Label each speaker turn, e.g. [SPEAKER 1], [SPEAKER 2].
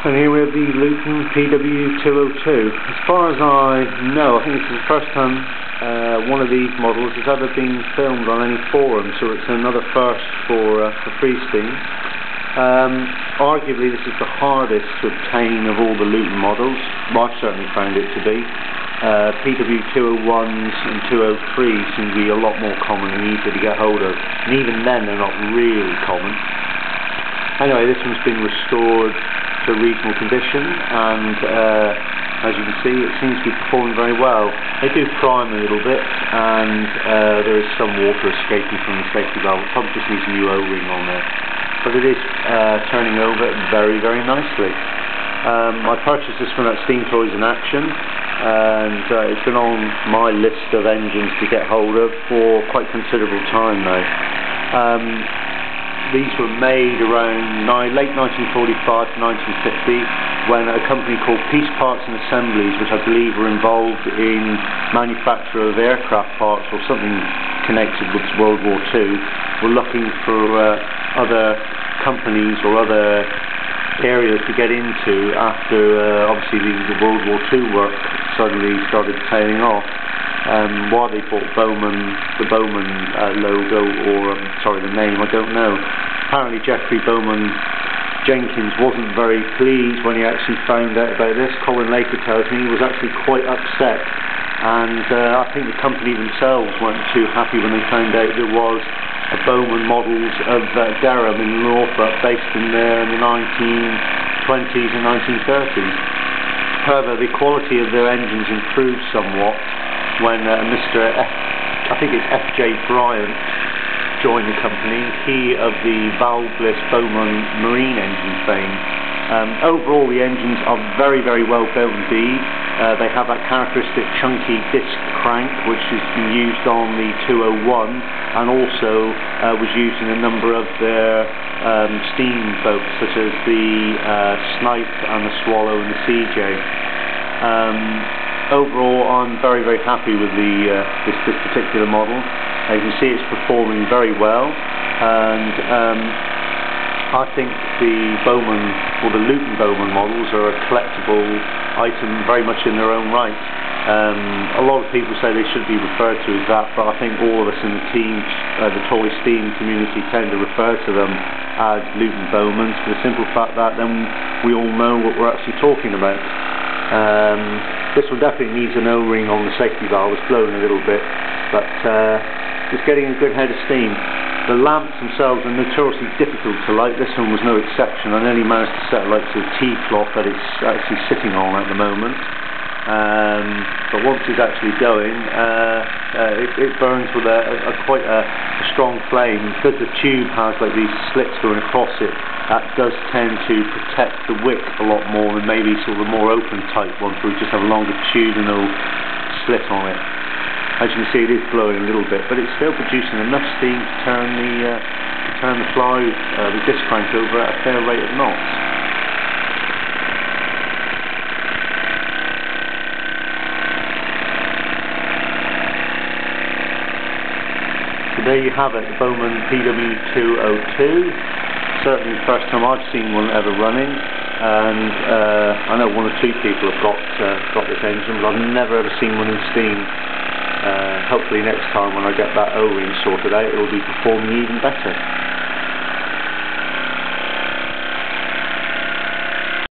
[SPEAKER 1] And here we have the Luton PW202. As far as I know, I think this is the first time one of these models has ever been filmed on any forum, so it's another first for Freesteam. Arguably this is the hardest to obtain of all the Luton models. Well, I've certainly found it to be. PW201s and 203s seem to be a lot more common and easier to get hold of, and even then they're not really common. Anyway, this one's been restored to reasonable condition, and as you can see, it seems to be performing very well. They do prime a little bit, and there is some water escaping from the safety valve. It probably just needs a new O-ring on there, but it is turning over very, very nicely. I purchased this one at Steam Toys in Action, and it's been on my list of engines to get hold of for quite considerable time now. These were made around late 1945 to 1950 when a company called Peace Parts and Assemblies, which I believe were involved in manufacture of aircraft parts or something connected with World War II, were looking for other companies or other areas to get into after obviously the World War II work suddenly started tailing off. Why they bought the Bowman logo, or sorry, the name, I don't know. Apparently Jeffrey Bowman Jenkins wasn't very pleased when he actually found out about this. Colin Laker tells me he was actually quite upset, and I think the company themselves weren't too happy when they found out there was a Bowman models of Derham in Norfolk based in there in the 1920s and 1930s. However, the quality of their engines improved somewhat when I think it's F.J. Bryant joined the company, he of the valveless Bowman marine engine fame. Overall the engines are very, very well built indeed. They have that characteristic chunky disc crank which has been used on the 201 and also was used in a number of their steam boats such as the Snipe and the Swallow and the CJ. Overall, I'm very, very happy with this particular model. As you can see, it's performing very well, and I think the Bowman, or the Luton Bowman models, are a collectible item very much in their own right. A lot of people say they should be referred to as that, but I think all of us in the team, the toy Steam community, tend to refer to them as Luton Bowmans for the simple fact that then we all know what we're actually talking about. This one definitely needs an O-ring on the safety valve. It's blowing a little bit, but it's getting a good head of steam. The lamps themselves are notoriously difficult to light. This one was no exception. I nearly managed to set it like to the T-cloth that it's actually sitting on at the moment. But once it's actually going, it burns with quite a strong flame. Because the tube has like these slits going across it, that does tend to protect the wick a lot more than maybe sort of the more open type ones where we just have a longitudinal slit on it. As you can see, it is blowing a little bit, but it's still producing enough steam to turn the the disc crank over at a fair rate of knots. So there you have it, the Bowman PW202. Certainly the first time I've seen one ever running, and I know one or two people have got this engine, but I've never ever seen one in steam. Hopefully next time when I get that O-ring sorted out, it will be performing even better.